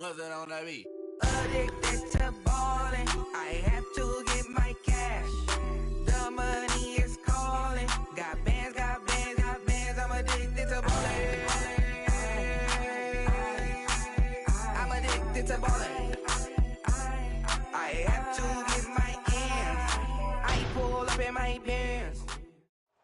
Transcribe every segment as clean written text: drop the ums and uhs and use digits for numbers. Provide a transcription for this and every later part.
What's that on that beat? Addicted to ballin', I have to get my cash. The money is calling. Got bands, I'm addicted to ballin'. I'm addicted to ballin'. I have to get my ends. I pull up in my pants.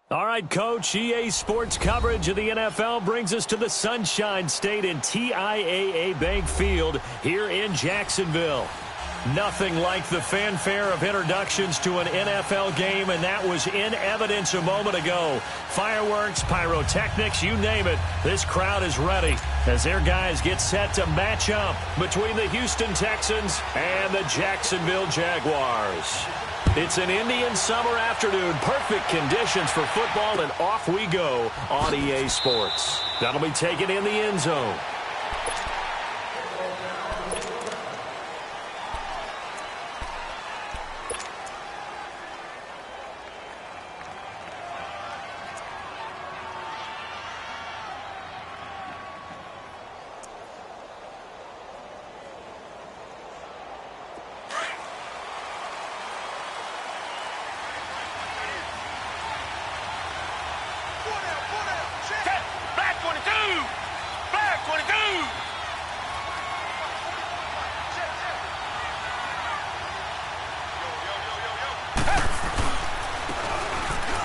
All right, Coach, EA Sports coverage of the NFL brings us to the Sunshine State in TIAA Bank Field here in Jacksonville. Nothing like the fanfare of introductions to an NFL game, and that was in evidence a moment ago. Fireworks, pyrotechnics, you name it. This crowd is ready as their guys get set to match up between the Houston Texans and the Jacksonville Jaguars. It's an Indian summer afternoon. Perfect conditions for football, and off we go on EA Sports. That'll be taken in the end zone.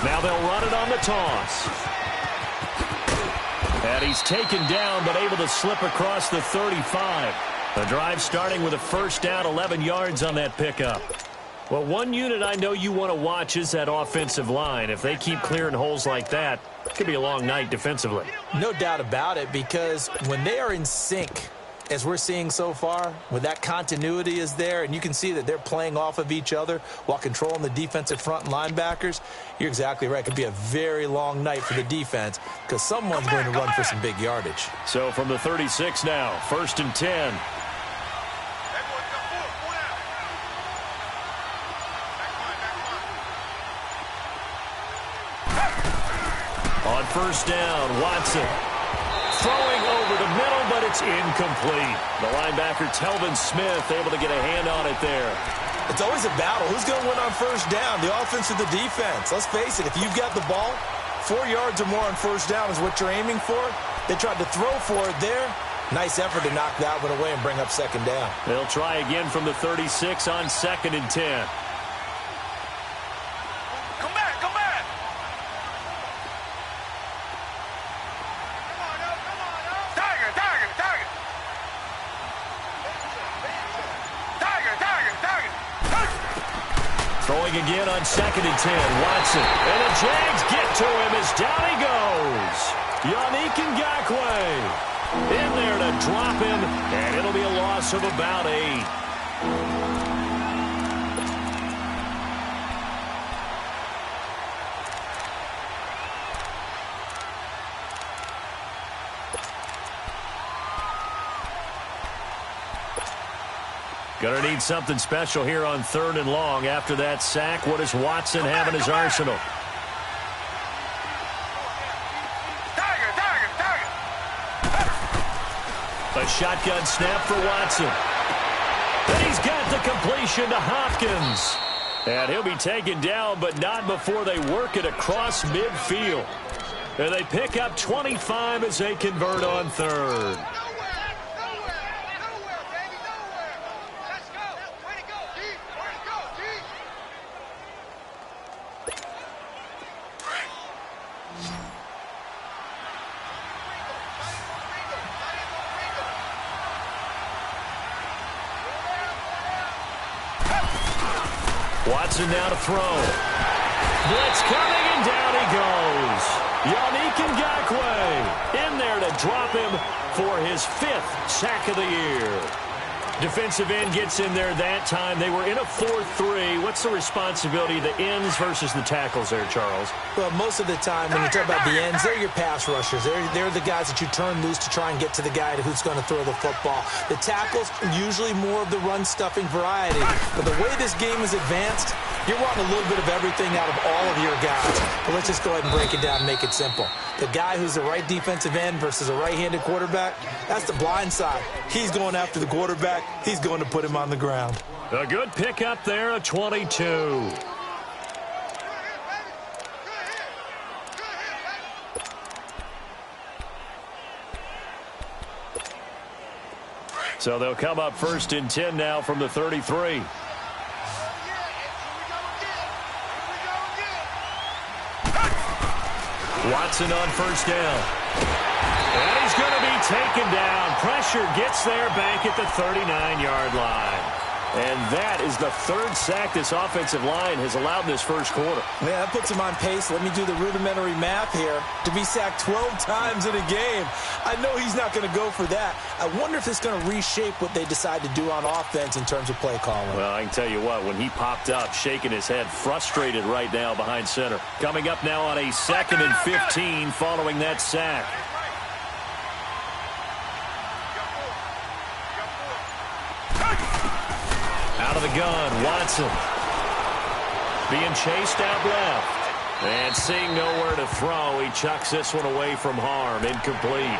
Now they'll run it on the toss. And he's taken down, but able to slip across the 35. The drive starting with a first down, 11 yards on that pickup. Well, one unit I know you want to watch is that offensive line. If they keep clearing holes like that, it could be a long night defensively. No doubt about it, because when they are in sync, as we're seeing so far, when that continuity is there and you can see that they're playing off of each other while controlling the defensive front and linebackers, you're exactly right. It could be a very long night for the defense because someone's going to run for some big yardage. So from the 36 now, 1st and 10. On first down, Watson. Throwing over the middle, but it's incomplete. The linebacker, Telvin Smith, able to get a hand on it there. It's always a battle. Who's going to win on first down, the offense or the defense? Let's face it, if you've got the ball, 4 yards or more on first down is what you're aiming for. They tried to throw for it there. Nice effort to knock that one away and bring up second down. They'll try again from the 36 on 2nd and 10. Throwing again on 2nd and 10. Watson. And the Jags get to him as down he goes. Yannick Ngakoue in there to drop him, and it'll be a loss of about 8. Gonna need something special here on 3rd and long. After that sack, what does Watson have in his arsenal? A shotgun snap for Watson. And he's got the completion to Hopkins. And he'll be taken down, but not before they work it across midfield. And they pick up 25 as they convert on 3rd. Watson now to throw. Blitz coming, and down he goes. Yannick Ngakoue in there to drop him for his 5th sack of the year. Defensive end gets in there that time. They were in a 4-3. What's the responsibility of the ends versus the tackles there, Charles? Well, most of the time when you talk about the ends, they're your pass rushers. They're the guys that you turn loose to try and get to the guy who's going to throw the football. The tackles, usually more of the run-stuffing variety. But the way this game is advanced, you're wanting a little bit of everything out of all of your guys. But let's just go ahead and break it down and make it simple. The guy who's the right defensive end versus a right-handed quarterback, that's the blind side. He's going after the quarterback. He's going to put him on the ground. A good pickup there, a 22. So they'll come up 1st and 10 now from the 33. Watson on 1st down. And he's going to be taken down. Pressure gets there back at the 39-yard line. And that is the 3rd sack this offensive line has allowed in this first quarter. Yeah, that puts him on pace. Let me do the rudimentary math here. To be sacked 12 times in a game, I know he's not going to go for that. I wonder if it's going to reshape what they decide to do on offense in terms of play calling. Well, I can tell you what, when he popped up, shaking his head, frustrated right now behind center. Coming up now on a 2nd and 15 following that sack. Out of the gun, Watson. Being chased out left. And seeing nowhere to throw, he chucks this one away from harm. Incomplete.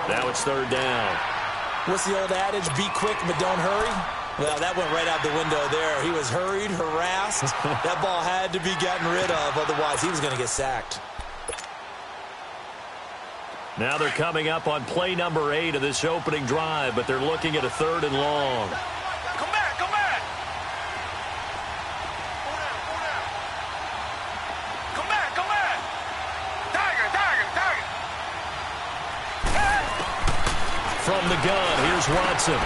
Now it's 3rd down. What's the old adage? Be quick, but don't hurry? Well, that went right out the window there. He was hurried, harassed. That ball had to be gotten rid of. Otherwise, he was going to get sacked. Now they're coming up on play number 8 of this opening drive, but they're looking at a 3rd and long. Come back, come back. Come back, come back. Tiger, tiger, tiger. From the gun, here's Watson.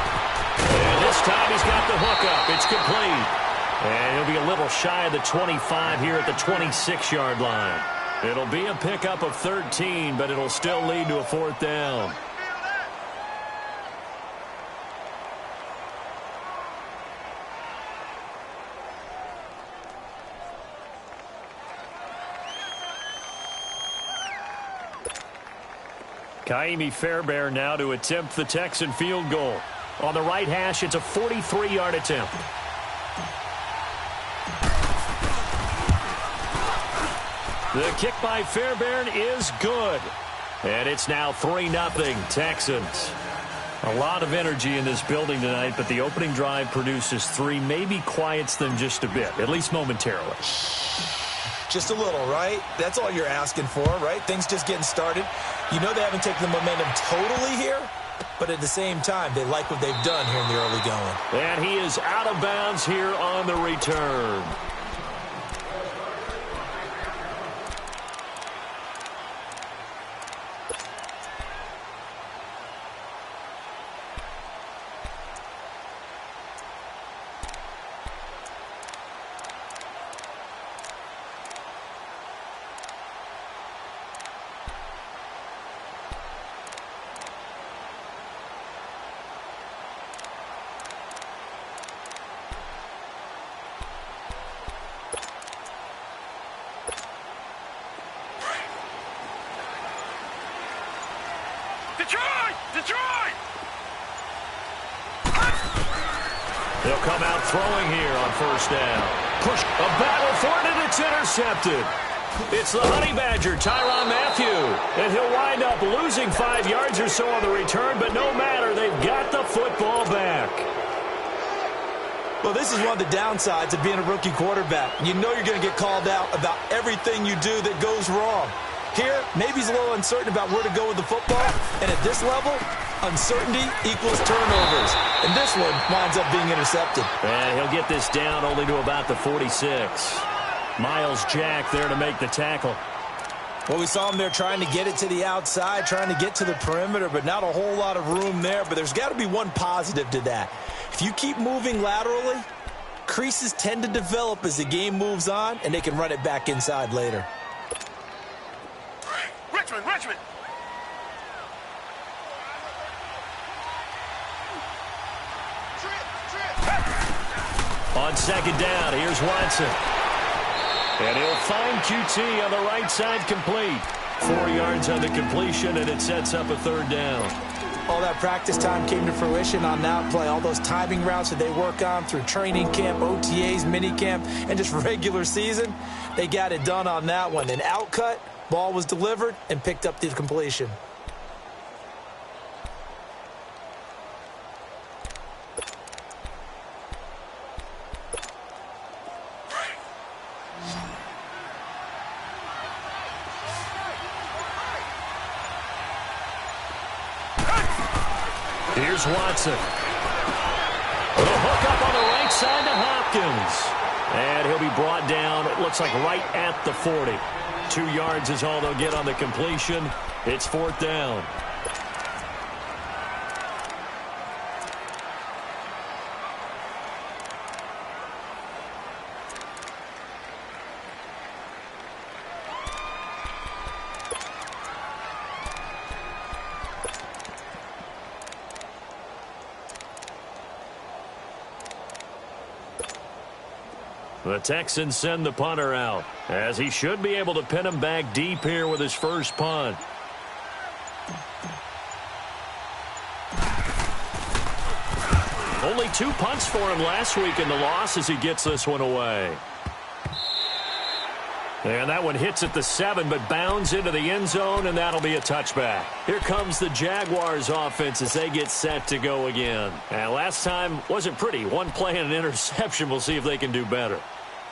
And this time he's got the hook up. It's complete. And he'll be a little shy of the 25 here at the 26-yard line. It'll be a pickup of 13, but it'll still lead to a 4th down. Kaimi Fairbairn now to attempt the Texan field goal. On the right hash, it's a 43-yard attempt. The kick by Fairbairn is good. And it's now 3-0 Texans. A lot of energy in this building tonight, but the opening drive produces 3, maybe quiets them just a bit, at least momentarily. Just a little, right? That's all you're asking for, right? Things just getting started. You know they haven't taken the momentum totally here, but at the same time, they like what they've done here in the early going. And he is out of bounds here on the return. Detroit! Detroit! They'll come out throwing here on 1st down. Push a battle for it, and it's intercepted. It's the Honey Badger, Tyrann Mathieu. And he'll wind up losing 5 yards or so on the return, but no matter, they've got the football back. Well, this is one of the downsides of being a rookie quarterback. You know you're going to get called out about everything you do that goes wrong. Here, maybe he's a little uncertain about where to go with the football. And at this level, uncertainty equals turnovers. And this one winds up being intercepted. And he'll get this down only to about the 46. Miles Jack there to make the tackle. Well, we saw him there trying to get it to the outside, trying to get to the perimeter, but not a whole lot of room there. But there's got to be one positive to that. If you keep moving laterally, creases tend to develop as the game moves on, and they can run it back inside later. Richmond! On second down, here's Watson. And he'll find QT on the right side complete. 4 yards on the completion, and it sets up a third down. All that practice time came to fruition on that play. All those timing routes that they work on through training camp, OTAs, minicamp, and just regular season, they got it done on that one. An outcut, ball was delivered, and picked up the completion. Here's Watson. The hook up on the right side to Hopkins. And he'll be brought down, it looks like right at the 40. 2 yards is all they'll get on the completion. It's fourth down. The Texans send the punter out, as he should be able to pin him back deep here with his first punt. Only 2 punts for him last week in the loss as he gets this one away. And that one hits at the 7, but bounds into the end zone, and that'll be a touchback. Here comes the Jaguars offense as they get set to go again. And last time wasn't pretty. 1 play and an interception. We'll see if they can do better.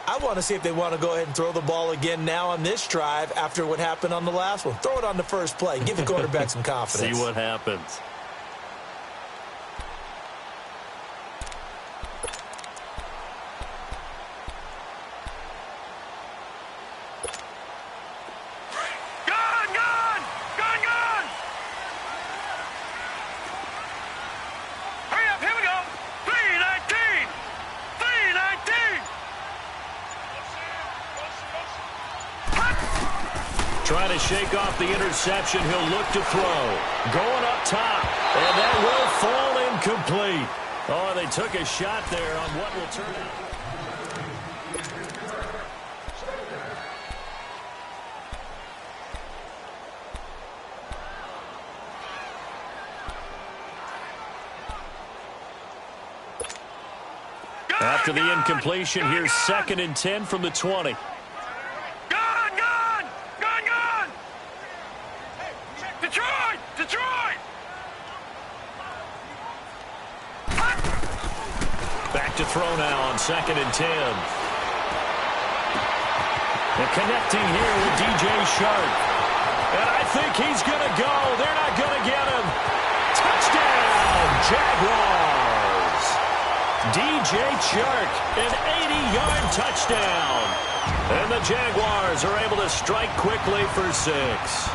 I want to see if they want to go ahead and throw the ball again now on this drive after what happened on the last one. Throw it on the first play. Give the quarterback some confidence. See what happens. Trying to shake off the interception. He'll look to throw. Going up top. And that will fall incomplete. Oh, they took a shot there on what will turn out. After the incompletion, here's 2nd and 10 from the 20. Back to throw now on 2nd and 10. And connecting here with DJ Shark. And I think he's going to go. They're not going to get him. Touchdown, Jaguars. DJ Shark, an 80-yard touchdown. And the Jaguars are able to strike quickly for 6.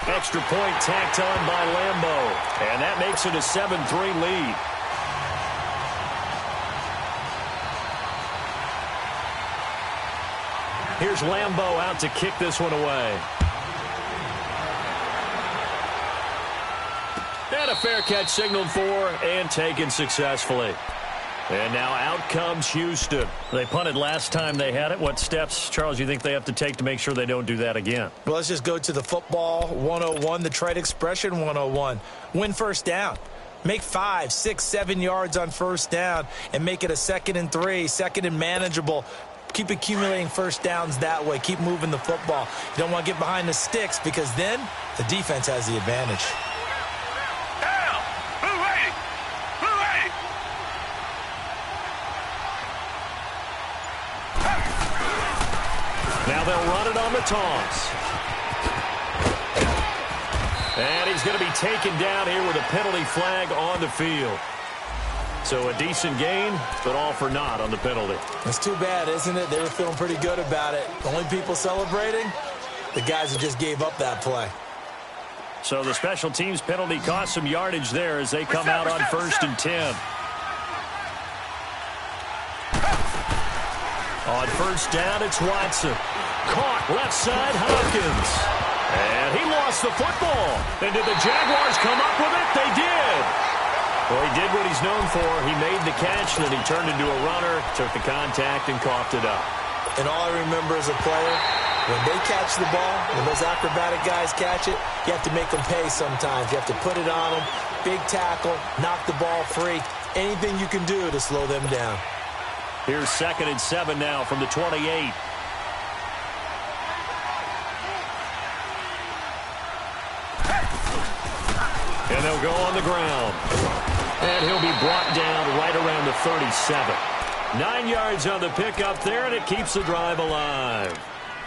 Extra point tacked on by Lambeau. And that makes it a 7-3 lead. Here's Lambeau out to kick this one away. And a fair catch signaled for and taken successfully. And now out comes Houston. They punted last time they had it. What steps, Charles, you think they have to take to make sure they don't do that again? Well, let's just go to the football 101, the trade expression 101. Win first down. Make 5, 6, 7 yards on first down and make it a 2nd and 3, 2nd and manageable. Keep accumulating first downs that way. Keep moving the football. You don't want to get behind the sticks because then the defense has the advantage. Now they'll run it on the toss. And he's going to be taken down here with a penalty flag on the field. So a decent gain, but all for naught on the penalty. That's too bad, isn't it? They were feeling pretty good about it. The only people celebrating, the guys who just gave up that play. So the special teams penalty cost some yardage there as they come out on 1st and 10. On 1st down, it's Watson. Caught left side, Hopkins. And he lost the football. And did the Jaguars come up with it? They did. Well, he did what he's known for. He made the catch, then he turned into a runner, took the contact, and coughed it up. And all I remember as a player, when they catch the ball, when those acrobatic guys catch it, you have to make them pay sometimes. You have to put it on them, big tackle, knock the ball free, anything you can do to slow them down. Here's 2nd and 7 now from the 28. And they'll go on the ground. And he'll be brought down right around the 37. 9 yards on the pickup there, and it keeps the drive alive.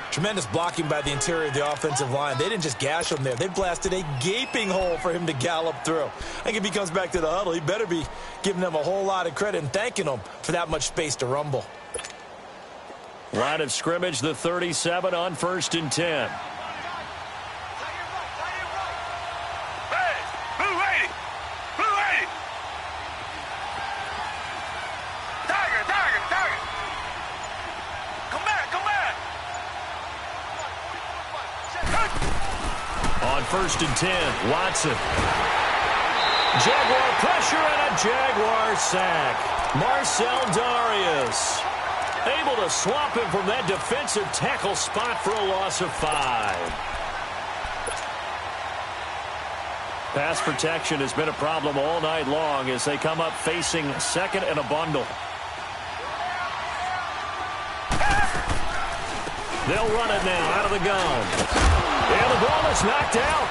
Tremendous blocking by the interior of the offensive line. They didn't just gash him there. They blasted a gaping hole for him to gallop through. I think if he comes back to the huddle, he better be giving them a whole lot of credit and thanking them for that much space to rumble. Line of scrimmage, the 37 on 1st and 10. On 1st and 10, Watson. Jaguar pressure and a Jaguar sack. Marcel Darius able to swap him from that defensive tackle spot for a loss of 5. Pass protection has been a problem all night long as they come up facing 2nd and a bundle. They'll run it now out of the gun. And the ball is knocked out.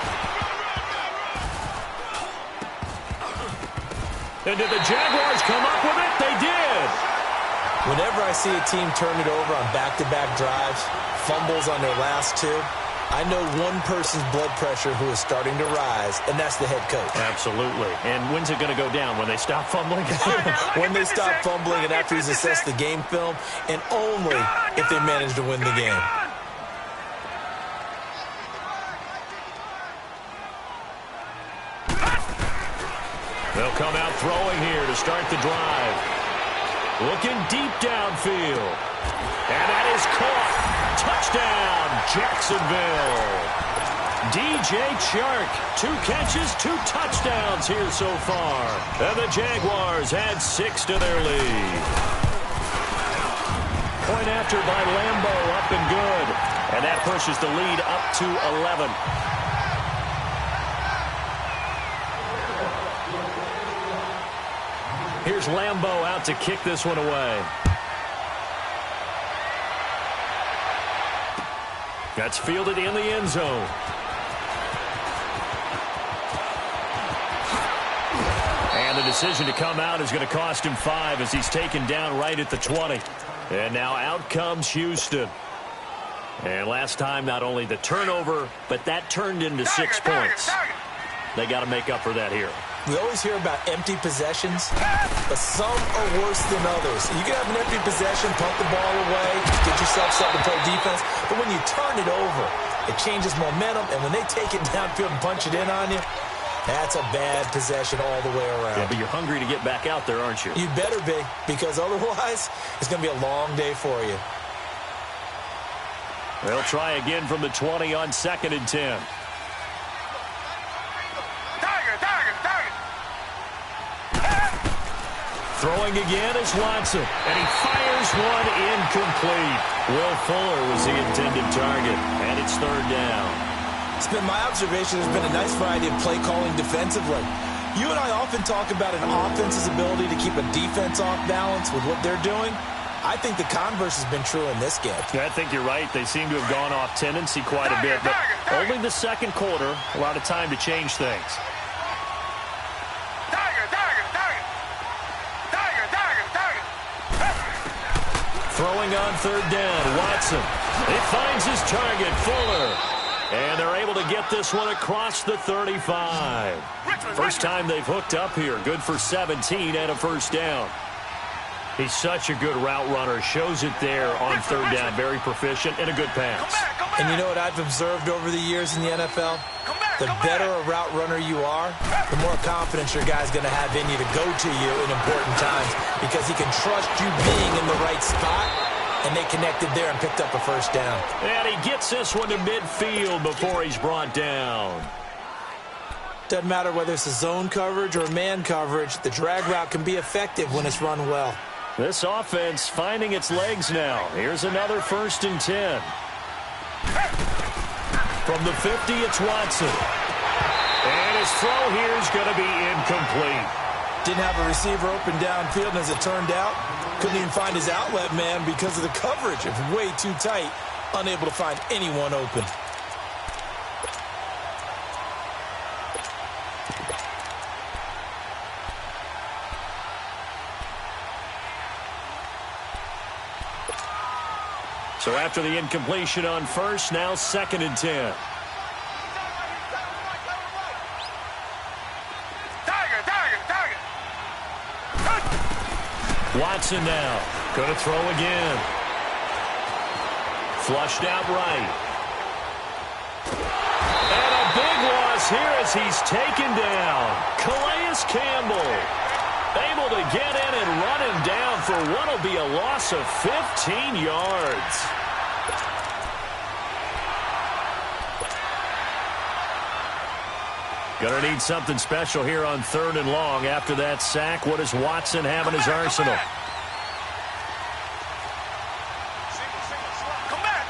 And did the Jaguars come up with it? They did. Whenever I see a team turn it over on back-to-back drives, fumbles on their last 2, I know one person's blood pressure who is starting to rise, and that's the head coach. Absolutely. And when's it going to go down? When they stop fumbling? When they stop fumbling and after he's assessed the game film, and only if they manage to win the game. They'll come out throwing here to start the drive. Looking deep downfield. And that is caught. Touchdown, Jacksonville. DJ Chark, 2 catches, 2 touchdowns here so far. And the Jaguars add 6 to their lead. Point after by Lambo, up and good. And that pushes the lead up to 11. Here's Lambo out to kick this one away. That's fielded in the end zone. And the decision to come out is going to cost him 5 as he's taken down right at the 20. And now out comes Houston. And last time, not only the turnover, but that turned into 6 points. They got to make up for that here. We always hear about empty possessions, but some are worse than others. You can have an empty possession, pump the ball away, get yourself set to play defense, but when you turn it over, it changes momentum, and when they take it downfield and punch it in on you, that's a bad possession all the way around. Yeah, but you're hungry to get back out there, aren't you? You better be, because otherwise, it's going to be a long day for you. They'll try again from the 20 on 2nd and 10. Throwing again is Watson, and he fires one incomplete. Will Fuller was the intended target, and it's 3rd down. It's been my observation there's been a nice variety of play calling defensively. You and I often talk about an offense's ability to keep a defense off balance with what they're doing. I think the converse has been true in this game. Yeah, I think you're right. They seem to have gone off tendency quite a bit, but only the 2nd quarter, a lot of time to change things. Throwing on 3rd down, Watson. He finds his target, Fuller. And they're able to get this one across the 35. First time they've hooked up here. Good for 17 and a 1st down. He's such a good route runner. Shows it there on 3rd down. Very proficient and a good pass. And you know what I've observed over the years in the NFL? The better a route runner you are, the more confidence your guy's going to have in you to go to you in important times because he can trust you being in the right spot and they connected there and picked up a first down. And he gets this one to midfield before he's brought down. Doesn't matter whether it's a zone coverage or man coverage, the drag route can be effective when it's run well. This offense finding its legs now. Here's another 1st and 10. From the 50, it's Watson. And his throw here is going to be incomplete. Didn't have a receiver open downfield, and as it turned out, couldn't even find his outlet man because of the coverage. It was way too tight, unable to find anyone open. So after the incompletion on 1st, now 2nd and 10. Watson now. Going to throw again. Flushed out right. And a big loss here as he's taken down. Calais Campbell able to get in and run him down for what will be a loss of 15 yards. Going to need something special here on 3rd and long after that sack. What does Watson have in his arsenal? Come back.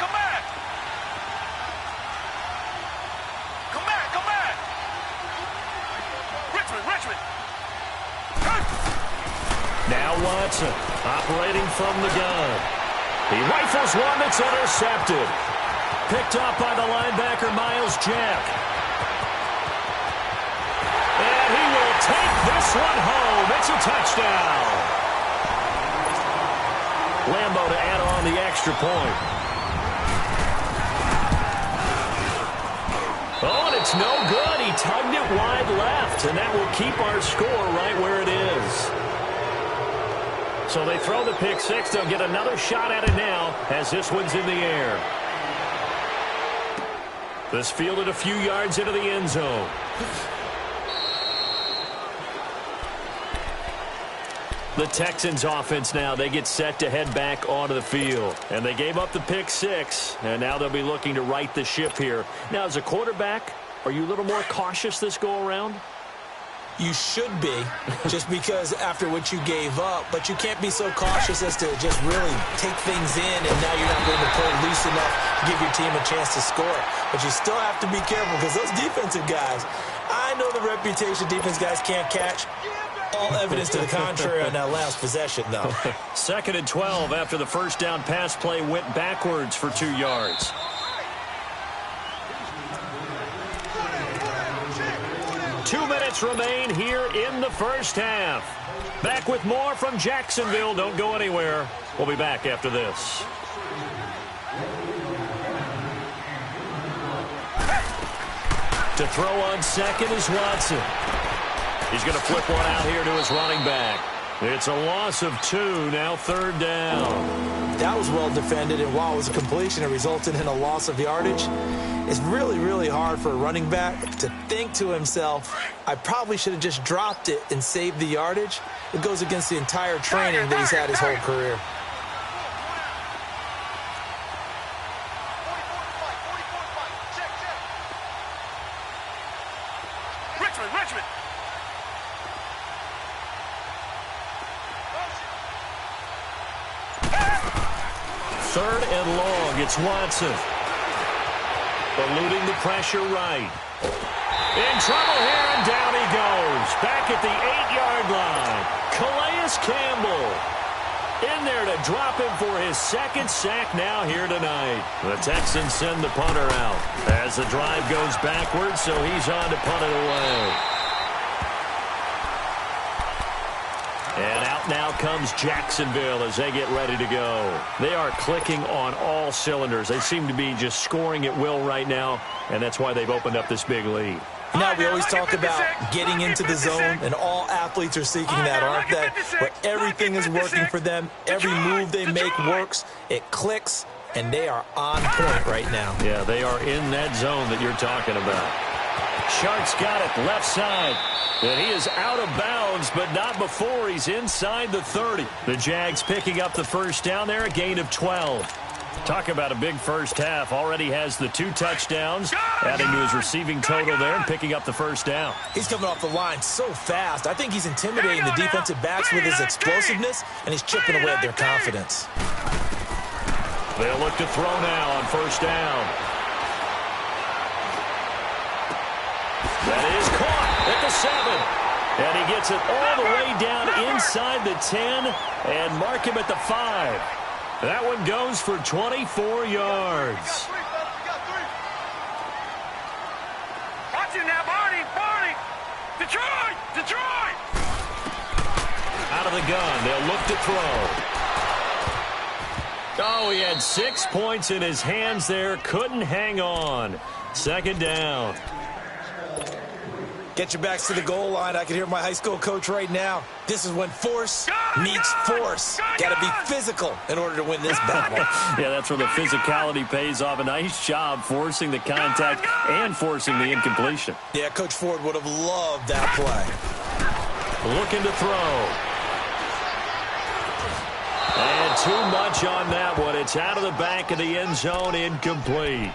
Richmond. Now Watson operating from the gun. He rifles one that's intercepted. Picked up by the linebacker Miles Jack. And he will take this one home. It's a touchdown. Lambo to add on the extra point. Oh, and it's no good. He tugged it wide left, and that will keep our score right where it is. So they throw the pick six. They'll get another shot at it now as this one's in the air. This fielded a few yards into the end zone. The Texans offense now, they get set to head back onto the field. And they gave up the pick six, and now they'll be looking to right the ship here. Now, as a quarterback, are you a little more cautious this go-around? You should be, just because after what you gave up, but you can't be so cautious as to just really take things in, and now you're not going to play loose enough to give your team a chance to score. But you still have to be careful because those defensive guys, I know the reputation defense guys can't catch. All evidence to the contrary on that last possession, though. 2nd and 12 after the first down pass play went backwards for 2 yards. Two minutes remain here in the first half. Back with more from Jacksonville. Don't go anywhere. We'll be back after this. To throw on second is Watson. He's going to flip one out here to his running back. It's a loss of 2, now 3rd down. That was well defended, and while it was a completion, it resulted in a loss of yardage. It's really, really hard for a running back to think to himself, I probably should have just dropped it and saved the yardage. It goes against the entire training that he's had his whole career. Richmond. 3rd and long, it's Watson. Eluding the pressure right. In trouble here, and down he goes. Back at the 8-yard line. Calais Campbell in there to drop him for his 2nd sack now here tonight. The Texans send the punter out as the drive goes backwards, so he's on to punt it away. And out now comes Jacksonville as they get ready to go. They are clicking on all cylinders. They seem to be just scoring at will right now, and that's why they've opened up this big lead. Now, we always talk about getting into the zone, and all athletes are seeking that, aren't they? Where everything is working for them, every move they make works, it clicks, and they are on point right now. Yeah, they are in that zone that you're talking about. Shark's got it, left side. And he is out of bounds, but not before he's inside the 30. The Jags picking up the first down there, a gain of 12. Talk about a big first half. Already has the 2 touchdowns, adding to his receiving total there and picking up the first down. He's coming off the line so fast. I think he's intimidating the defensive backs with his explosiveness, and he's chipping away at their confidence. They'll look to throw now on first down. That is caught at the 7. And he gets it all the way down inside the 10 and mark him at the 5. That one goes for 24 yards. Watch it now, Barney. Detroit. Out of the gun, they'll look to throw. Oh, he had 6 points in his hands there. Couldn't hang on. Second down. Get your backs to the goal line. I can hear my high school coach right now. This is when force meets force. Got to be physical in order to win this battle. Yeah, that's where the physicality pays off. A nice job forcing the contact and forcing the incompletion. Yeah, Coach Ford would have loved that play. Looking to throw. And too much on that one. It's out of the back of the end zone, incomplete.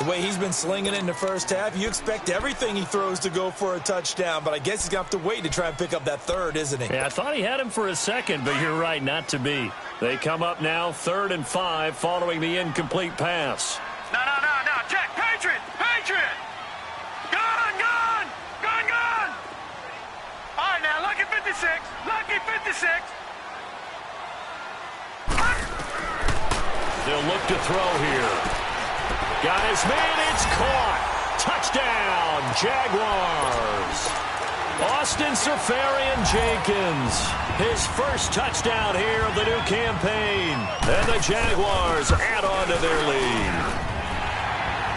The way he's been slinging it in the first half, you expect everything he throws to go for a touchdown, but I guess he's going to have to wait to try and pick up that third, isn't he? Yeah, I thought he had him for a second, but you're right, not to be. They come up now 3rd and 5 following the incomplete pass. No. Check. Patriot. Gun. All right, now, lucky 56. They'll look to throw here. Got his man, it's caught. Touchdown, Jaguars. Austin Seferian-Jenkins, his first touchdown here of the new campaign. And the Jaguars add on to their lead.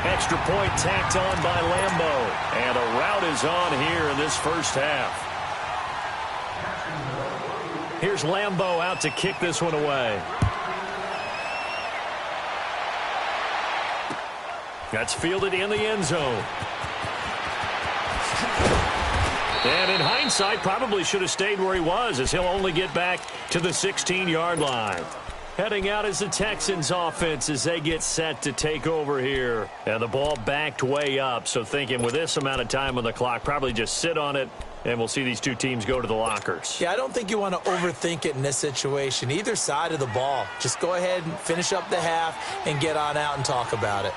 Extra point tacked on by Lambo. And a rout is on here in this first half. Here's Lambo out to kick this one away. That's fielded in the end zone. And in hindsight, probably should have stayed where he was, as he'll only get back to the 16-yard line. Heading out is the Texans offense as they get set to take over here. And the ball backed way up, so thinking with this amount of time on the clock, probably just sit on it, and we'll see these two teams go to the lockers. Yeah, I don't think you want to overthink it in this situation. Either side of the ball. Just go ahead and finish up the half and get on out and talk about it.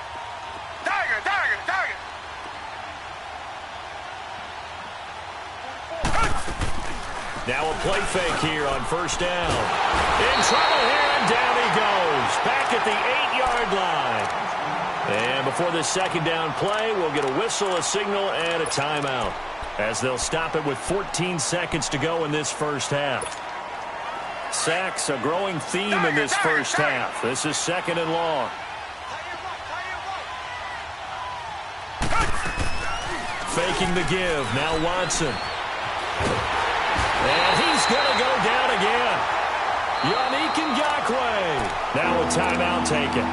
Tiger. Now a play fake here on first down. In trouble here, and down he goes. Back at the 8-yard line. And before this second down play, we'll get a whistle, a signal, and a timeout, as they'll stop it with 14 seconds to go in this first half. Sacks, a growing theme in this first half. This is 2nd and long. Faking the give. Now Watson. And he's going to go down again. Yannick Ngakoue. Now a timeout taken.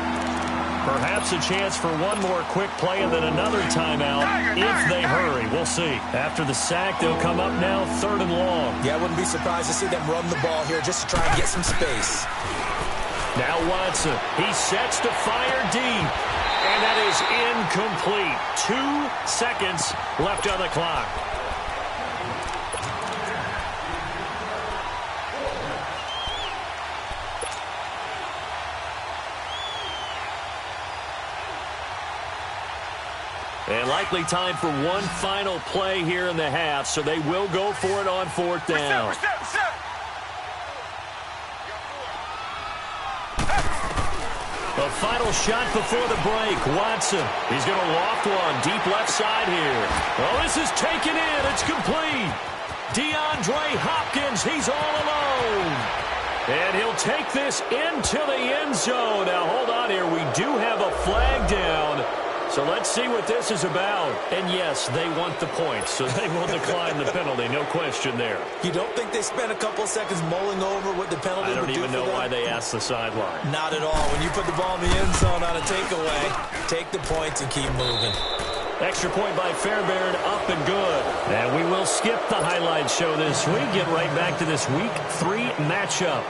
Perhaps a chance for one more quick play and then another timeout if they hurry. We'll see. After the sack, they'll come up now 3rd and long. Yeah, I wouldn't be surprised to see them run the ball here just to try and get some space. Now Watson. He sets to fire deep. And that is incomplete. 2 seconds left on the clock. And likely time for one final play here in the half, so they will go for it on 4th down. The final shot before the break. Watson. He's going to loft one. Deep left side here. Oh, this is taken in. It's complete. DeAndre Hopkins. He's all alone. And he'll take this into the end zone. Now, hold on here. We do have a flag down. So let's see what this is about. And yes, they want the points, so they will decline the penalty. No question there. You don't think they spent a couple seconds mulling over what the penalty would do for them? I don't even know why they asked the sideline. Not at all. When you put the ball in the end zone on a takeaway, take the points and keep moving. Extra point by Fairbairn, up and good. And we will skip the highlight show this week. Get right back to this Week 3 matchup.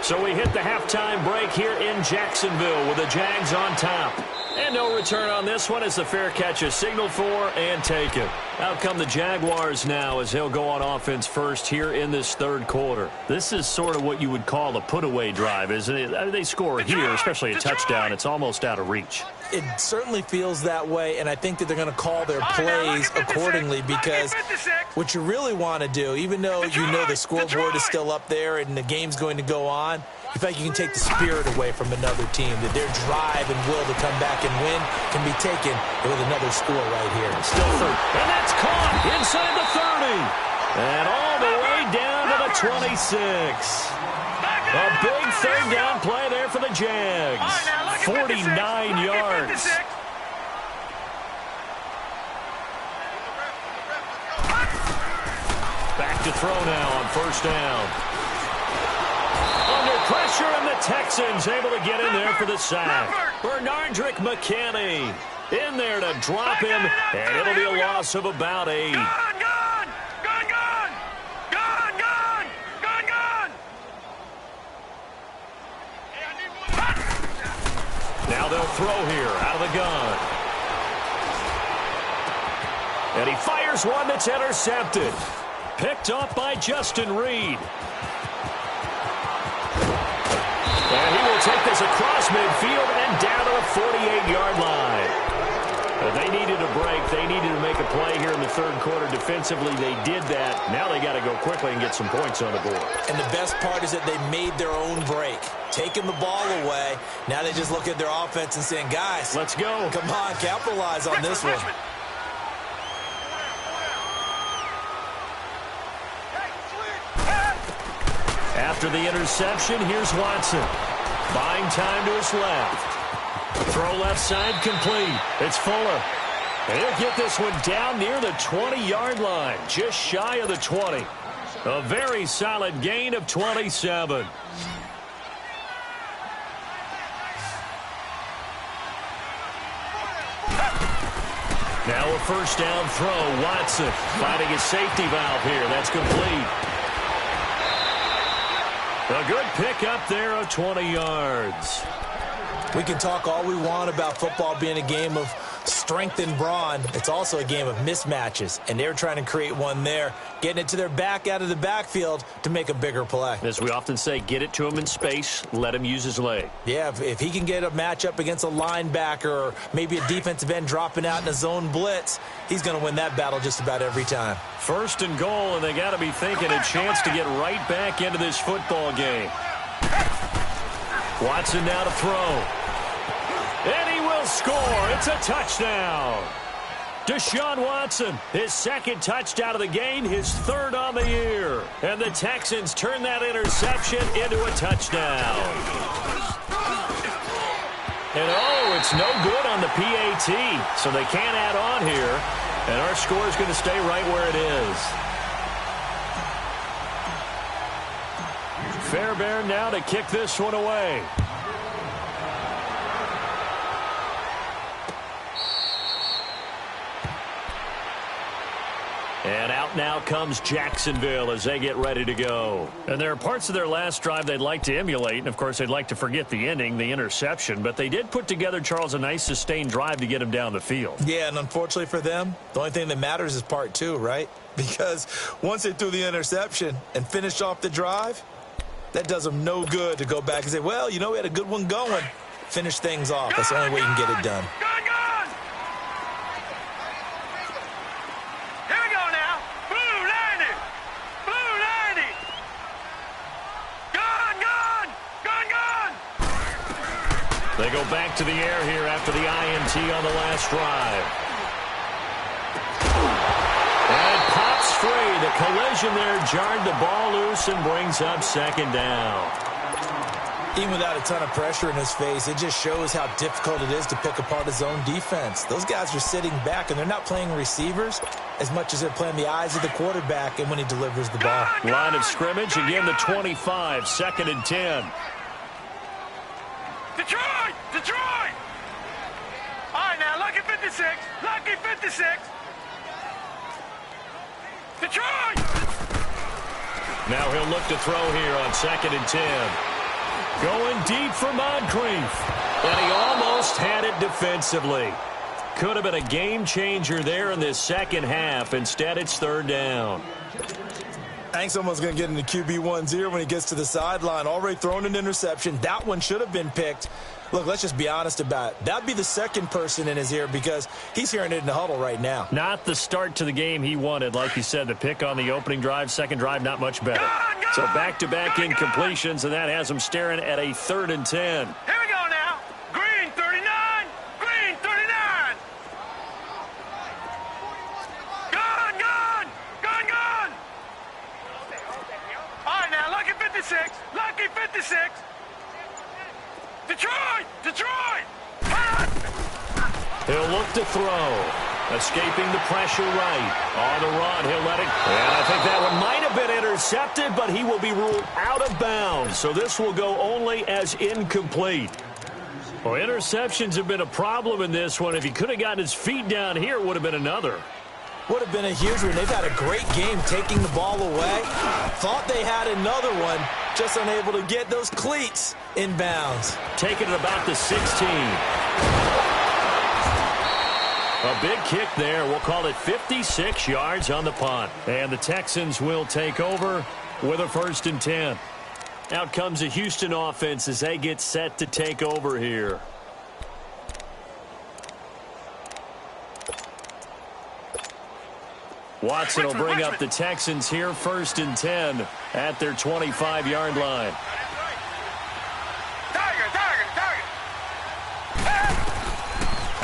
So we hit the halftime break here in Jacksonville with the Jags on top. And no return on this one as the fair catch is signaled for and taken. Out come the Jaguars now as they'll go on offense first here in this third quarter. This is sort of what you would call a put-away drive, isn't it? I mean, they score here, especially a touchdown. It's almost out of reach. It certainly feels that way, and I think that they're going to call their plays accordingly because what you really want to do, even though you know the scoreboard is still up there and the game's going to go on, you feel like you can take the spirit away from another team, that their drive and will to come back and win can be taken with another score right here. Still third. And that's caught inside the 30. And all the way down to the 26. A big third down play there for the Jags. 49 yards. Back to throw now on first down. Under pressure, and the Texans able to get in there for the sack. Bernardrick McKinney in there to drop him, and it'll be a loss of about 8. Now they'll throw here out of the gun. And he fires one that's intercepted. Picked up by Justin Reed. And he will take this across midfield and down to the 48-yard line. They needed a break. They needed to make a play here in the third quarter. Defensively, they did that. Now they got to go quickly and get some points on the board. And the best part is that they made their own break. Taking the ball away. Now they just look at their offense and saying, guys, let's go. Come on, capitalize on this one. After the interception, here's Watson. Buying time to his left. Throw left side complete. It's Fuller. And he'll get this one down near the 20-yard line. Just shy of the 20. A very solid gain of 27. Now a first down throw. Watson finding his safety valve here. That's complete. A good pick up there of 20 yards. We can talk all we want about football being a game of strength and brawn. It's also a game of mismatches, and they're trying to create one there, getting it to their back out of the backfield to make a bigger play. As we often say, get it to him in space, let him use his leg. Yeah, if he can get a matchup against a linebacker or maybe a defensive end dropping out in a zone blitz, he's going to win that battle just about every time. First and goal, and they got to be thinking a chance to get right back into this football game. Watson now to throw. And he will score. It's a touchdown. Deshaun Watson, his second touchdown of the game, his third on the year. And the Texans turn that interception into a touchdown. And oh, it's no good on the PAT, so they can't add on here. And our score is going to stay right where it is. Fairbairn now to kick this one away. And out now comes Jacksonville as they get ready to go. And there are parts of their last drive they'd like to emulate. And, of course, they'd like to forget the ending, the interception. But they did put together, Charles, a nice sustained drive to get them down the field. Yeah, and unfortunately for them, the only thing that matters is part two, right? Because once they threw the interception and finished off the drive, that does them no good to go back and say, well, you know, we had a good one going. Finish things off. That's the only way you can get it done. They go back to the air here after the INT on the last drive. And it pops free. The collision there jarred the ball loose and brings up second down. Even without a ton of pressure in his face, it just shows how difficult it is to pick apart his own defense. Those guys are sitting back, and they're not playing receivers as much as they're playing the eyes of the quarterback and when he delivers the ball. Line of scrimmage, again the 25, second and 10. Detroit! Detroit! All right, 56. Lucky 56. Detroit! Now he'll look to throw here on 2nd and 10. Going deep for Moncrief. And he almost had it defensively. Could have been a game changer there in this second half. Instead, it's 3rd down. I think someone's going to get into QB1-0 when he gets to the sideline. Already thrown an interception. That one should have been picked. Look, let's just be honest about it. That'd be the second person in his ear because he's hearing it in the huddle right now. Not the start to the game he wanted. Like you said, the pick on the opening drive, second drive, not much better. So back-to-back incompletions, and that has him staring at a 3rd and 10. Here we go now. Green 39. Green 39. Gun, gun. Gun, gun. All right, now, Lucky 56. Lucky 56. Detroit! Detroit! He'll look to throw. Escaping the pressure right. On the run, he'll let it. And I think that one might have been intercepted, but he will be ruled out of bounds. So this will go only as incomplete. Well, interceptions have been a problem in this one. If he could have gotten his feet down here, it would have been another. Would have been a huge one. They've had a great game taking the ball away. Thought they had another one, just unable to get those cleats in bounds. Taking it about the 16. A big kick there. We'll call it 56 yards on the punt. And the Texans will take over with a 1st and 10. Out comes the Houston offense as they get set to take over here. Watson will bring up the Texans here, 1st and 10 at their 25-yard line.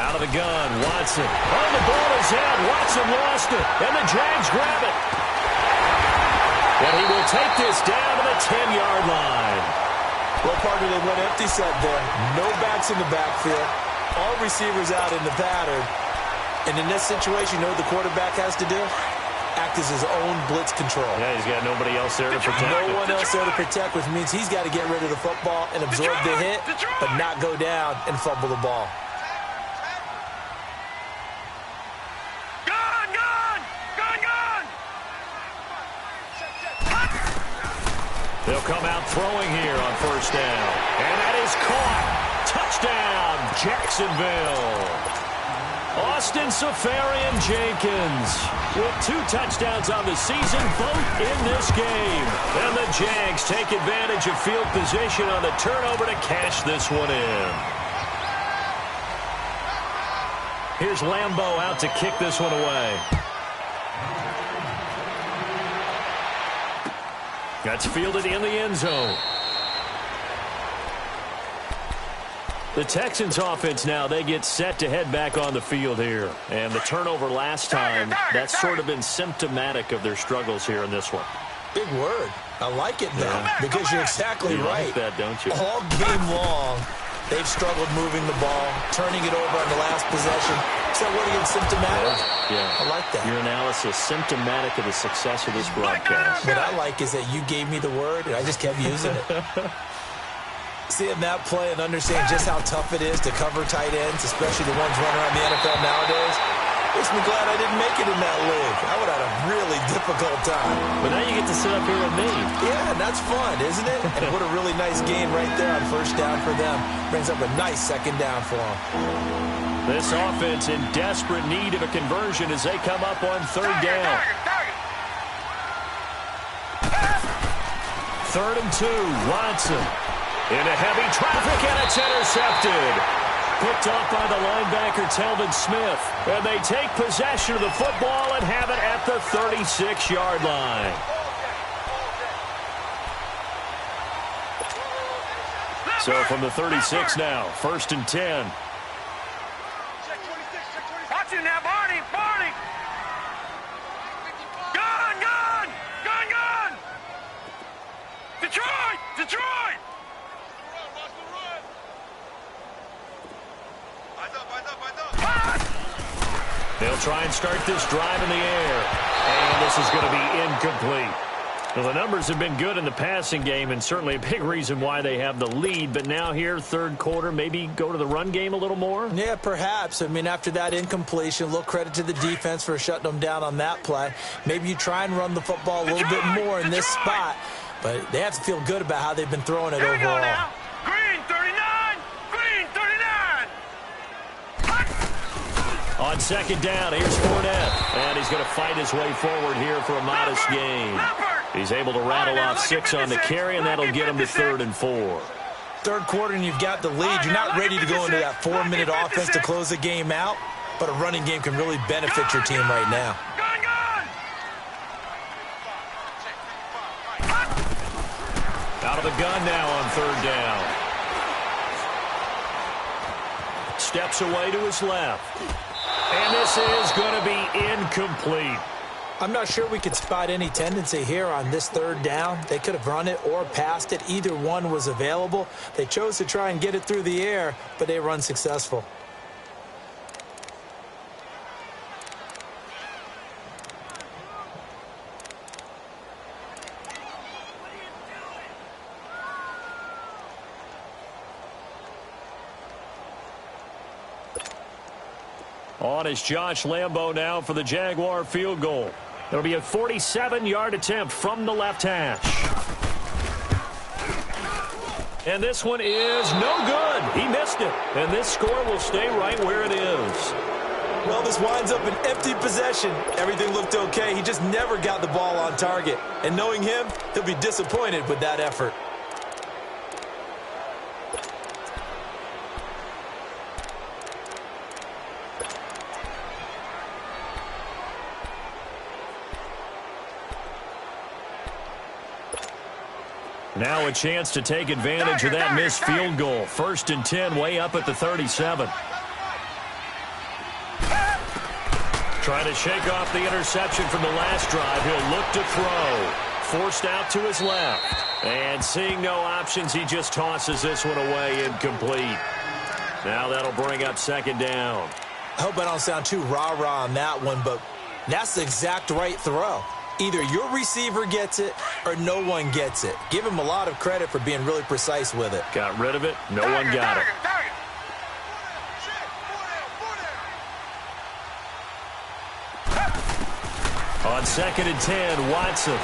Out of the gun, Watson. Oh, the ball is out. Watson lost it, and the Jags grab it. And he will take this down to the 10-yard line. Well, partner, they went empty set there. No backs in the backfield. All receivers out in the pattern. And in this situation, you know what the quarterback has to do? Act as his own blitz control. Yeah, he's got nobody else there to protect. No one else there to protect, which means he's got to get rid of the football and absorb the hit, but not go down and fumble the ball. Gun, gun! Gun, gun! They'll come out throwing here on 1st down. And that is caught. Touchdown, Jacksonville. Austin Safarian-Jenkins with 2 touchdowns on the season, both in this game. And the Jags take advantage of field position on the turnover to cash this one in. Here's Lambeau out to kick this one away. That's fielded in the end zone. The Texans offense now, they get set to head back on the field here. And the turnover last time, that's sort of been symptomatic of their struggles here in this one. Big word. I like it, though, because you're exactly right. Like that, don't you? All game long, they've struggled moving the ball, turning it over on the last possession. So what are you, symptomatic? Yeah. I like that. Your analysis, symptomatic of the success of this broadcast. What I like is that you gave me the word, and I just kept using it. Seeing that play and understand just how tough it is to cover tight ends, especially the ones running around the NFL nowadays, makes me glad I didn't make it in that league. I would have had a really difficult time. But now you get to sit up here with me. Yeah, and that's fun, isn't it? And what a really nice game right there on 1st down for them. Brings up a nice 2nd down for them. This offense in desperate need of a conversion as they come up on 3rd down. 3rd and 2, Watson. Into heavy traffic, and it's intercepted. Picked off by the linebacker, Telvin Smith. And they take possession of the football and have it at the 36-yard line. So from the 36 now, 1st and 10. Watch it now, Barney! Barney! Gun! Gun! Gun! Gun! Detroit! Detroit! They'll try and start this drive in the air. And this is going to be incomplete. Well, the numbers have been good in the passing game, and certainly a big reason why they have the lead. But now here, third quarter, maybe go to the run game a little more? Yeah, perhaps. I mean, after that incompletion, a little credit to the defense for shutting them down on that play. Maybe you try and run the football a little bit more in this spot. But they have to feel good about how they've been throwing it Here we go overall. now. Green 39. Green 39. On second down, here's Fournette. And he's going to fight his way forward here for a modest gain. He's able to rattle off 6 on the carry, and that'll get him to 3rd and 4. Third quarter, and you've got the lead. You're not ready to go into that 4-minute offense to close the game out, but a running game can really benefit your team right now. Out of the gun now on 3rd down. Steps away to his left. And this is going to be incomplete. I'm not sure we could spot any tendency here on this 3rd down. They could have run it or passed it. Either one was available. They chose to try and get it through the air, but they were unsuccessful. On is Josh Lambo now for the Jaguar field goal. It'll be a 47-yard attempt from the left hash. And this one is no good. He missed it. And this score will stay right where it is. Well, this winds up an empty possession. Everything looked okay. He just never got the ball on target. And knowing him, he'll be disappointed with that effort. Now a chance to take advantage of that missed field goal. 1st and 10, way up at the 37. Trying to shake off the interception from the last drive. He'll look to throw. Forced out to his left. And seeing no options, he just tosses this one away incomplete. Now that'll bring up 2nd down. I hope I don't sound too rah-rah on that one, but that's the exact right throw. Either your receiver gets it or no one gets it. Give him a lot of credit for being really precise with it. Got rid of it. No one got it. On 2nd and 10, Watson.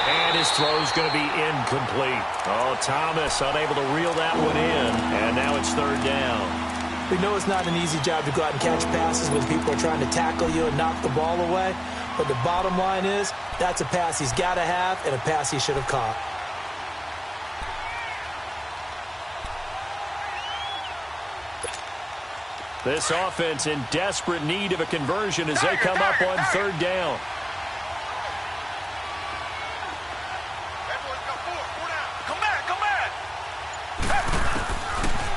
And his throw's going to be incomplete. Oh, Thomas unable to reel that one in. And now it's 3rd down. We know it's not an easy job to go out and catch passes when people are trying to tackle you and knock the ball away. But the bottom line is, that's a pass he's got to have and a pass he should have caught. This offense in desperate need of a conversion as they come up on 3rd down.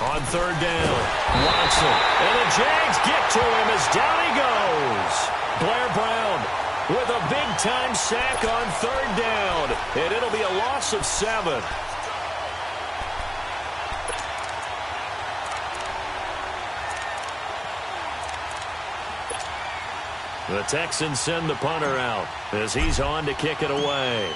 On 3rd down, Watson. And the Jags get to him as down he goes. Blair Brown with a big-time sack on 3rd down. And it'll be a loss of 7. The Texans send the punter out as he's on to kick it away.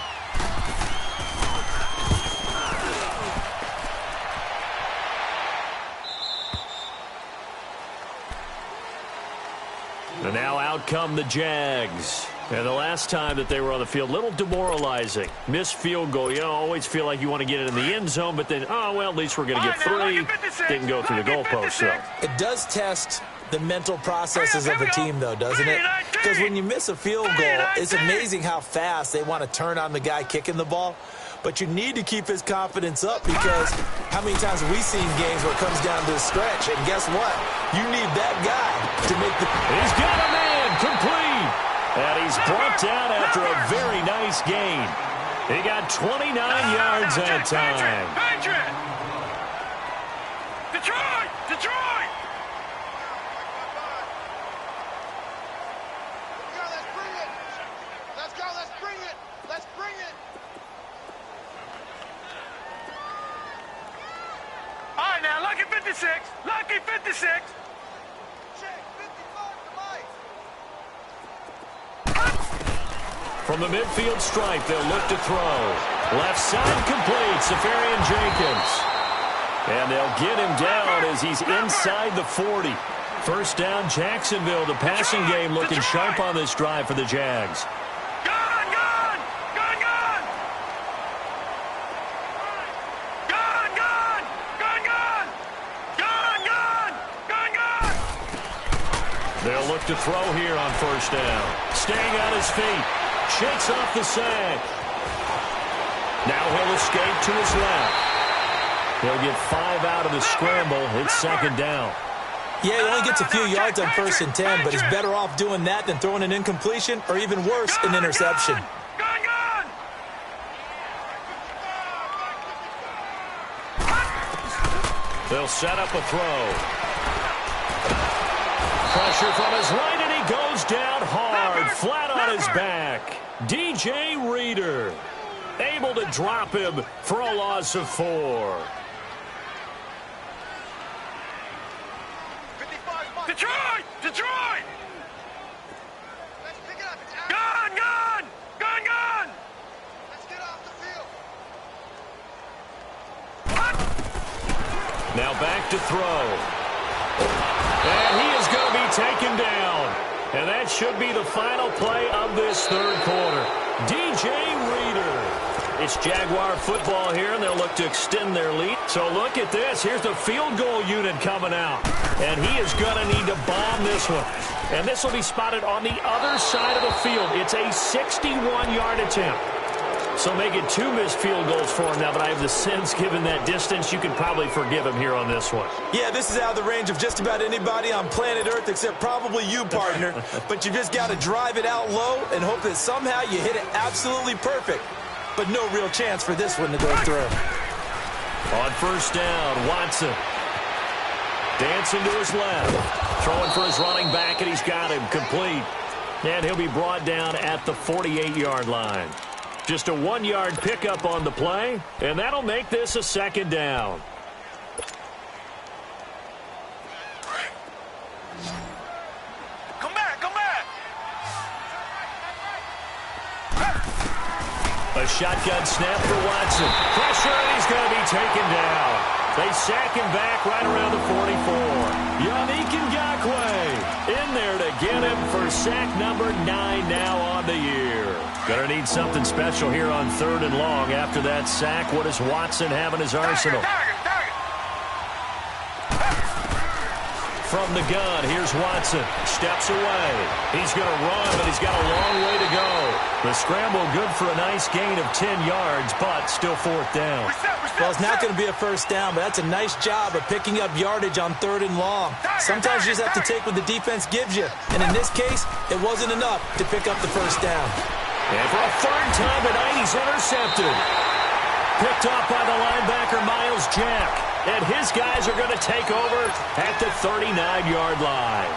And now out come the Jags. And the last time that they were on the field, a little demoralizing. Missed field goal. You know, always feel like you want to get it in the end zone, but then, oh, well, at least we're going to get 3. Didn't go through the goalpost, so. It does test the mental processes of a team, though, doesn't it? Because when you miss a field goal, it's amazing how fast they want to turn on the guy kicking the ball. But you need to keep his confidence up because how many times have we seen games where it comes down to the stretch? And guess what? You need that guy to make the... He's got a man complete. And he's brought down after a very nice gain. He got 29 yards that time. Detroit! Detroit! Let's go, let's bring it! Let's bring it! All right, now, lucky 56. Lucky 56. Check, 55 to Mike. From From the midfield stripe, they'll look to throw. Left side complete, Safarian Jenkins. And they'll get him down as he's inside the 40. First down, Jacksonville. The passing game looking sharp on this drive for the Jags. They'll look to throw here on first down. Staying on his feet. Shakes off the sack. Now he'll escape to his left. He'll get 5 out of the scramble. It's second down. Yeah, he only gets a few yards on 1st and 10, but he's better off doing that than throwing an incompletion or even worse, an interception. They'll set up a throw. Pressure from his right, and he goes down hard, flat on his back. DJ Reader able to drop him for a loss of 4. Detroit! Detroit! Let's pick it up. It's out. Gun! Gun! Gun! Gun! Let's get off the field. Now back to throw. And he is going to be taken down. And that should be the final play of this third quarter. DJ Reader. It's Jaguar football here, and they'll look to extend their lead. So look at this. Here's the field goal unit coming out. And he is going to need to bomb this one. And this will be spotted on the other side of the field. It's a 61-yard attempt. So make it 2 missed field goals for him now, but I have the sense, given that distance, you can probably forgive him here on this one. Yeah, this is out of the range of just about anybody on planet Earth except probably you, partner. But you just got to drive it out low and hope that somehow you hit it absolutely perfect. But no real chance for this one to go through. On first down, Watson. Dancing to his left. Throwing for his running back, and he's got him complete. And he'll be brought down at the 48-yard line. Just a 1-yard pickup on the play, and that'll make this a second down. Come back! Come back! A shotgun snap for Watson. Pressure, and he's going to be taken down. They sack him back right around the 44. Yannick Ngakoue in there to get him for sack number 9 now on the year. Going to need something special here on 3rd and long after that sack. What does Watson have in his arsenal? From the gun, here's Watson. Steps away. He's going to run, but he's got a long way to go. The scramble good for a nice gain of 10 yards, but still 4th down. Well, it's not going to be a first down, but that's a nice job of picking up yardage on 3rd and long. Sometimes you just have to take what the defense gives you. And in this case, it wasn't enough to pick up the first down. And for a 3rd time tonight, he's intercepted. Picked off by the linebacker, Miles Jack. And his guys are going to take over at the 39-yard line.